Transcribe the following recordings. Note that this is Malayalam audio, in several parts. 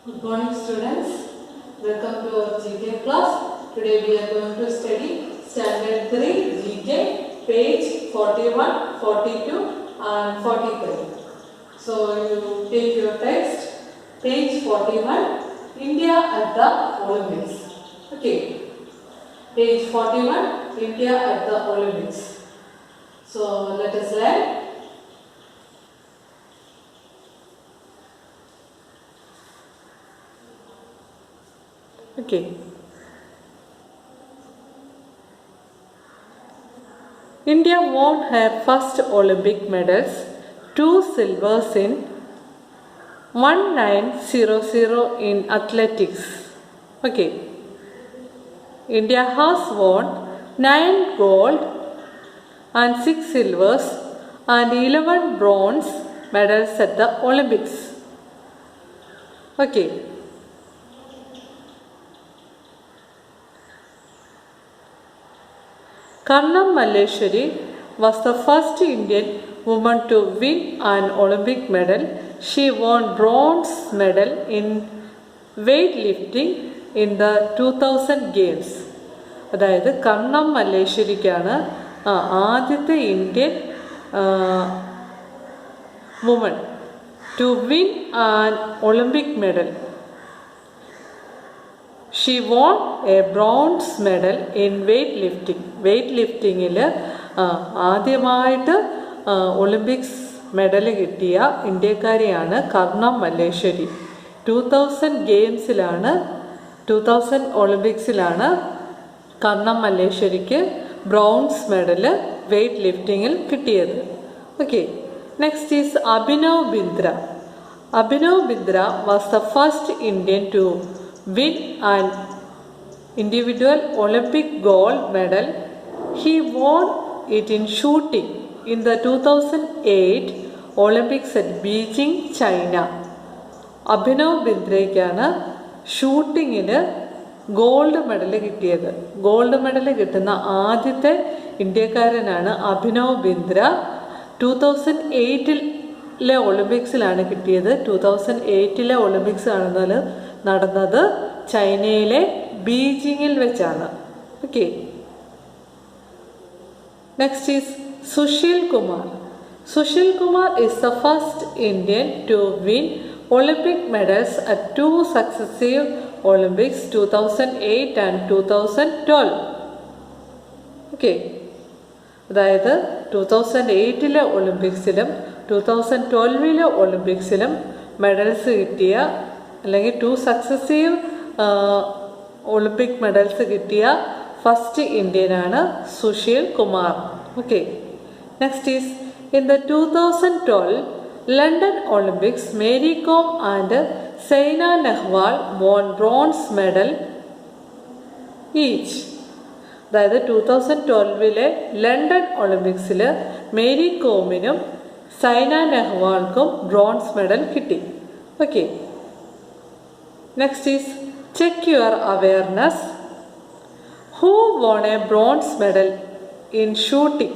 Good morning students, welcome to our GK class. Today we are going to study standard 3 GK page 41, 42 and 43. So you take your text, page 41, India at the Olympics. Okay, page 41, India at the Olympics. So let us learn. Okay. India won her first Olympic medals, 2 silvers in 1900 in athletics. Okay. India has won 9 gold and 6 silvers and 11 bronze medals at the Olympics. Okay. Karnam Malleshwari was the first Indian woman to win an Olympic medal. She won bronze medal in weightlifting in the 2000 Games. അതായത് കർണം മല്ലേശ്വരിക്കാണ് ആദ്യത്തെ Indian woman to win an Olympic medal. She won a bronze medal in weightlifting. വെയ്റ്റ്ലിഫ്റ്റിങ്ങിൽ ആദ്യമായിട്ട് ഒളിമ്പിക്സ് മെഡൽ കിട്ടിയ ഇന്ത്യക്കാരിയാണ് കർണം മല്ലേശ്വരി. 2000 ഒളിമ്പിക്സിലാണ് കർണം മല്ലേശ്വരിക്ക് ബ്രോൺസ് മെഡൽ വെയ്റ്റ് ലിഫ്റ്റിങ്ങിൽ കിട്ടിയത്. Okay, next is Abhinav Bindra. Abhinav Bindra was the first Indian to win an individual Olympic gold medal. He won it in shooting in the 2008 Olympics at Beijing, China. Abhinav ബിന്ദ്രയ്ക്കാണ് ഷൂട്ടിങ്ങിൽ ഗോൾഡ് മെഡൽ കിട്ടിയത്. ഗോൾഡ് മെഡൽ കിട്ടുന്ന ആദ്യത്തെ ഇന്ത്യക്കാരനാണ് അഭിനവ് ബിന്ദ്ര. 2008 ഒളിമ്പിക്സിലാണ് കിട്ടിയത്. 2008 ഒളിമ്പിക്സ് നടന്നത് ചൈനയിലെ ബീജിങ്ങിൽ വെച്ചാണ്. Okay, next is Sushil Kumar. Sushil Kumar is the first Indian to win Olympic medals at 2 successive Olympics 2008 and 2012. Okay, അതായത് 2008 ഒളിമ്പിക്സിലും 2012 ഒളിമ്പിക്സിലും മെഡൽസ് കിട്ടിയ അല്ലെങ്കിൽ 2 സക്സസീവ് ഒളിമ്പിക് മെഡൽസ് കിട്ടിയ ഫസ്റ്റ് ഇന്ത്യനാണ് Sushil Kumar. Okay, next is in the 2012 London Olympics Mary Kom and Saina Nehwal won bronze medal each. അതായത് 2012 ലണ്ടൻ ഒളിമ്പിക്സിൽ മേരി കോമിനും സൈന നെഹ്വാൾക്കും ബ്രോൺസ് മെഡൽ കിട്ടി. Okay, next is check your awareness. Who won a bronze medal in shooting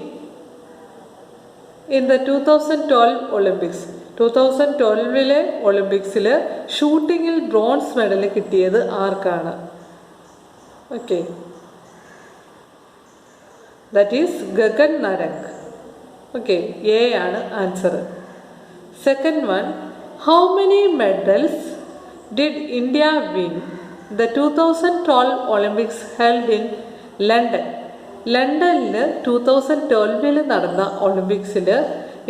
in the 2012 Olympics? 2012 ഒളിമ്പിക്സിൽ ഷൂട്ടിങ്ങിൽ ബ്രോൺസ് മെഡൽ കിട്ടിയത് ആർക്കാണ്? Okay, that is Gagan Narang. Okay, A ആണ് answer. Second one, how many medals did India win the 2012 Olympics held in London? ലണ്ടനിൽ 2012 നടന്ന ഒളിമ്പിക്സിൽ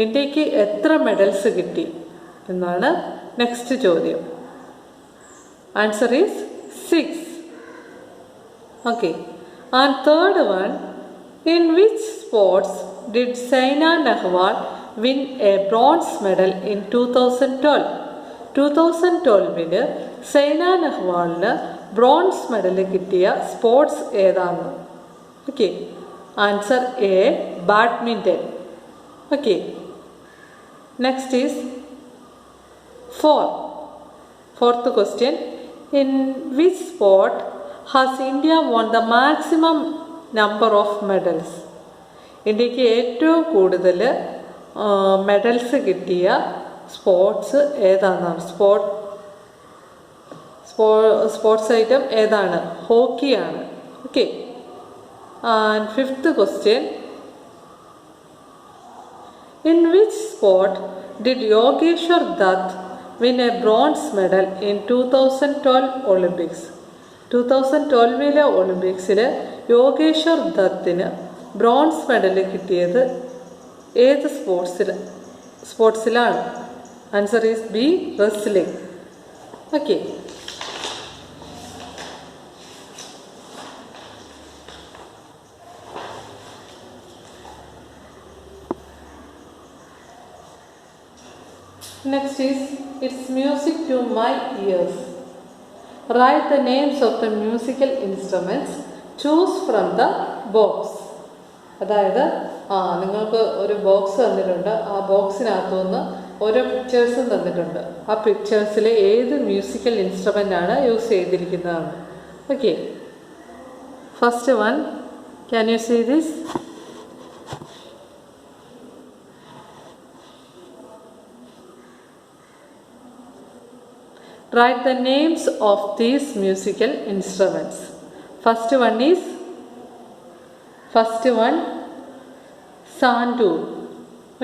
ഇന്ത്യക്ക് എത്ര മെഡൽസ് കിട്ടി എന്നാണ് നെക്സ്റ്റ് ചോദ്യം. Answer is 6. Okay, and third one, in which sports did Saina Nehwal win a bronze medal in 2012? 2012 Saina നെഹ്വാളിന് ബ്രോൺസ് മെഡൽ കിട്ടിയ സ്പോർട്സ് ഏതാണ്? Okay, answer A, badminton. Okay, next is fourth question, in which sport has India won the maximum number of medals? ഇന്ത്യക്ക് ഏറ്റവും കൂടുതൽ മെഡൽസ് കിട്ടിയ സ്പോർട്സ് ഏതാണെന്നാണ്. സ്പോർട്സ് ഐറ്റം ഏതാണ്? ഹോക്കിയാണ്. Okay. And fifth question, in which sport did Yogeshwar Dutt win a bronze medal in 2012 Olympics? 2012 ഒളിമ്പിക്സിൽ യോഗേശ്വർ ദത്തിന് ബ്രോൺസ് മെഡൽ കിട്ടിയത് ഏത് സ്പോർട്സിലാണ്? Answer is B, wrestling. Okay. Next is, it's music to my ears. Write the names of the musical instruments. Choose from the box. അതായത് നിങ്ങൾക്ക് ഒരു ബോക്സ് തന്നിട്ടുണ്ട്. ആ ബോക്സിനകത്തുനിന്ന് ഓരോ പിക്ചേഴ്സും തന്നിട്ടുണ്ട്. ആ പിക്ചേഴ്സിൽ ഏത് മ്യൂസിക്കൽ ഇൻസ്ട്രുമെൻ്റ് ആണ് യൂസ് ചെയ്തിരിക്കുന്നതാണ്. Okay. First one, can you see this? Write the names of these musical instruments. First one santoor.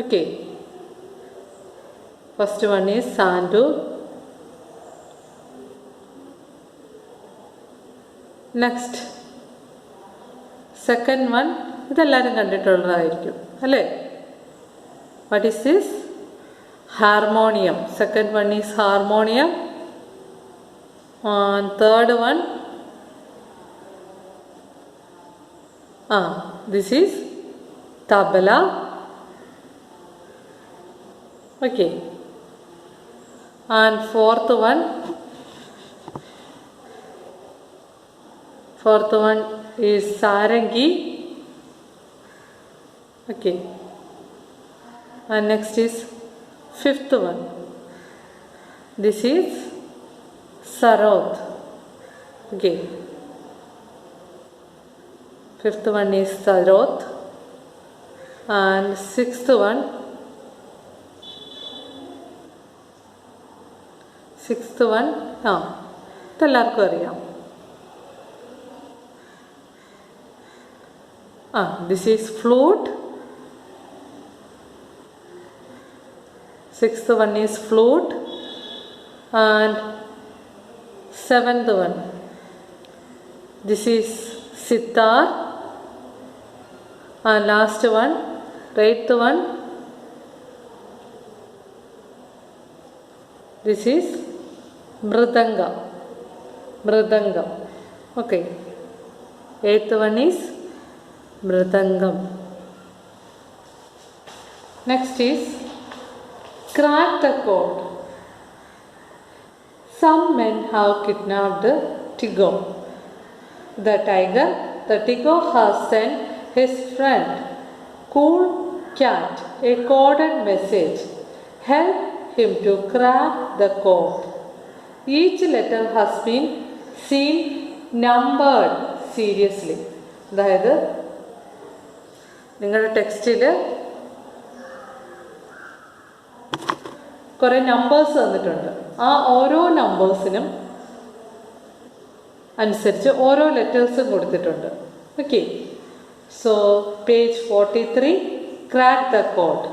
Okay. First one is santoor. Next, second one, ഇതെല്ലാവരും കണ്ടിട്ടുള്ളതായിരിക്കും അല്ലേ? What is this? Harmonium. Second one is harmonium. And third one, this is tabla. Okay. And fourth one is sarangi. Okay. And next is fifth one. This is sarod. Okay. Fifth one is sarod. And sixth one ഇതെല്ലാവർക്കും അറിയാം. This is flute. Sixth one is flute. And seventh one, this is sitar. And last one, eighth one, this is mridangam. Okay. Eighth one is mridangam. Next is crack the code. Some men have kidnapped Tigo, the tiger. The Tigo has sent his friend Cool Cat a coded message. Help him to crack the code. Each letter has been seen numbered seriously. അതായത് നിങ്ങളുടെ ടെക്സ്റ്റിൽ കുറേ നമ്പേഴ്സ് തന്നിട്ടുണ്ട്. ആ ഓരോ നമ്പേഴ്സിനും അനുസരിച്ച് ഓരോ ലെറ്റേഴ്സും കൊടുത്തിട്ടുണ്ട്. Okay. So page 43, crack the code.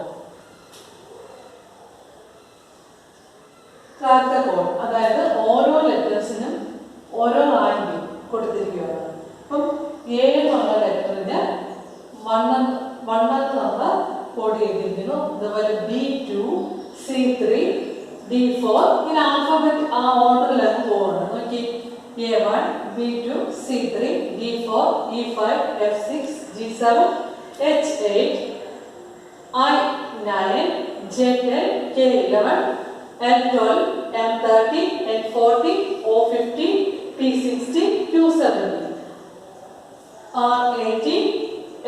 Crack the code അതായത് ഓരോ ലെറ്റേഴ്സിനും ഓരോ റാങ്ക് കൊടുത്തിരിക്കുകയാണ്. അപ്പം എ എന്നുള്ള ലെറ്ററിന് 1 നമ്മൾ കോഡ് ചെയ്തിരിക്കുന്നു. അതുപോലെ B2, C3, D4 ഇങ്ങനെ ആൽഫബറ്റ് ആ ഓർഡറിലാണ് പോകണം. നോക്കി, A1, B2, C3, D4, E5, F6, G7, H8, I9, J10, K11, L12, M30, N40, O50, P60, Q70, R18,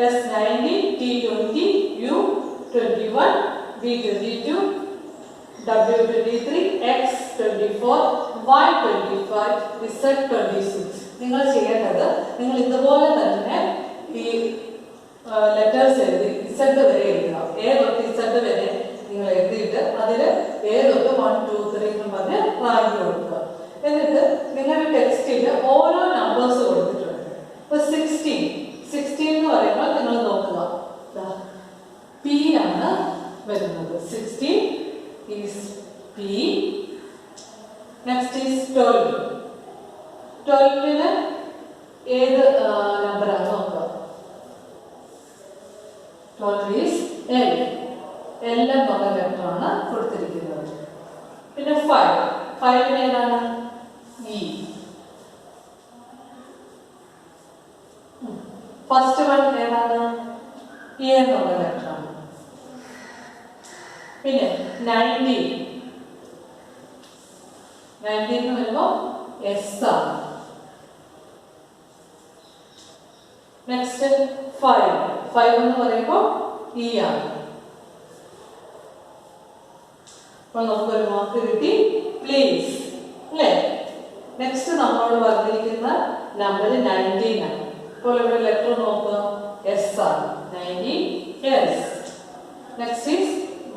S90, T20, U21, V22, W23, X24, Y25, Z26. നിങ്ങൾ ചെയ്യേണ്ടത്, നിങ്ങൾ ഇതുപോലെ തന്നെ ഈ ലെറ്റേഴ്സ് എഴുതി Z വരെ എഴുതണം. A തൊട്ട് Z വരെ നിങ്ങൾ എഴുതിയിട്ട് അതിൽ A തൊട്ട് 1, 2, 3 എന്ന് പറഞ്ഞ് റാങ്ക് കൊടുക്കുക. എന്നിട്ട് നിങ്ങൾ ആണ് വരുന്നത്. 16 is P. Next is 12. 12ന് ഏത് നമ്പറാണ് നോക്കുക. 12 is L. L എന്നുള്ള ലെറ്ററാണ് കൊടുത്തിരിക്കുന്നത്. പിന്നെ 5. 5ന് ഏതാണ്? E. ഫസ്റ്റ് വൺ ഏതാണ്? E എന്നുള്ള ലെറ്ററാണ്. പിന്നെ 19 എന്ന് വരുമ്പോൾ S ആണ്. നെക്സ്റ്റ് 5 എന്ന് പറയുമ്പോൾ E ആണ്. അപ്പോൾ നമുക്കൊരു മാർക്ക് കിട്ടി, പ്ലീസ് അല്ലേ? നെക്സ്റ്റ് നമ്മളോട് പറഞ്ഞിരിക്കുന്ന നമ്പർ 19 ആണ്. അപ്പോൾ ഇവിടെ ലെറ്റർ നോക്കുക, S ആണ്. 19 S. നെക്സ്റ്റ് ഈസ്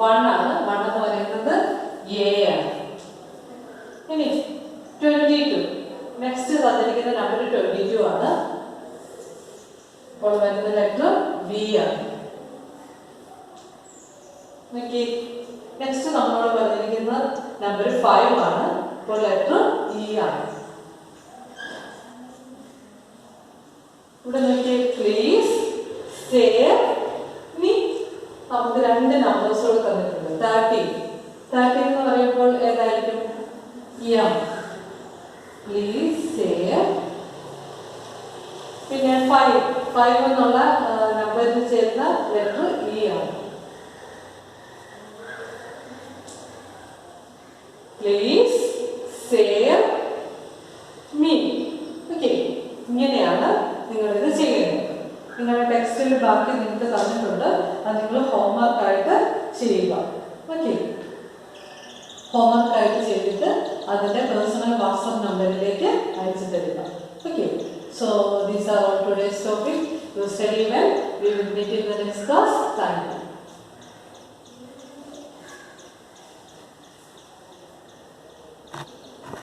1 ആണ്. 1 എന്ന് പറയുന്നത് A ആണ്. ഇനി 22. നെക്സ്റ്റ് തന്നിരിക്കുന്ന നമ്പർ 22 ആണ്. അപ്പോൾ വരുന്ന ലെറ്റർ B ആണ്. നെക്സ്റ്റ് നമ്മളോട് പറഞ്ഞിരിക്കുന്ന നമ്പർ 5 ആണ്. അപ്പോൾ ലെറ്റർ E ആണ്. ഇവിടെ നോക്കിയേ, പ്ലീസ് സേവ് മീ. നമുക്ക് രണ്ട് നമ്പേഴ്സോട് തന്നിട്ടുണ്ട്. 13 എന്ന് പറയുമ്പോൾ ഏതായിരിക്കും? M. Please save. പിന്നെ 5 എന്നുള്ള നമ്പറിന് ചേരുന്ന ലെറ്റർ E ആണ്. Please save me. ഓക്കെ, ഇങ്ങനെയാണ് നിങ്ങളിത് ചെയ്യേണ്ടത്. നിങ്ങളുടെ ടെക്സ്റ്റിൽ ബാക്കി നിങ്ങൾക്ക് തന്നിട്ടുണ്ട്, അത് നിങ്ങൾ ഹോംവർക്കായിട്ട് ചെയ്യുക. ഓക്കെ, ഹോംവർക്കായിട്ട് ചെയ്തിട്ട് അതിൻ്റെ പേഴ്സണൽ വാട്സ്ആപ്പ് നമ്പറിലേക്ക് അയച്ചു തരിക. Okay, so these are all today's topic. You study well. We will meet in the next class. Thank you.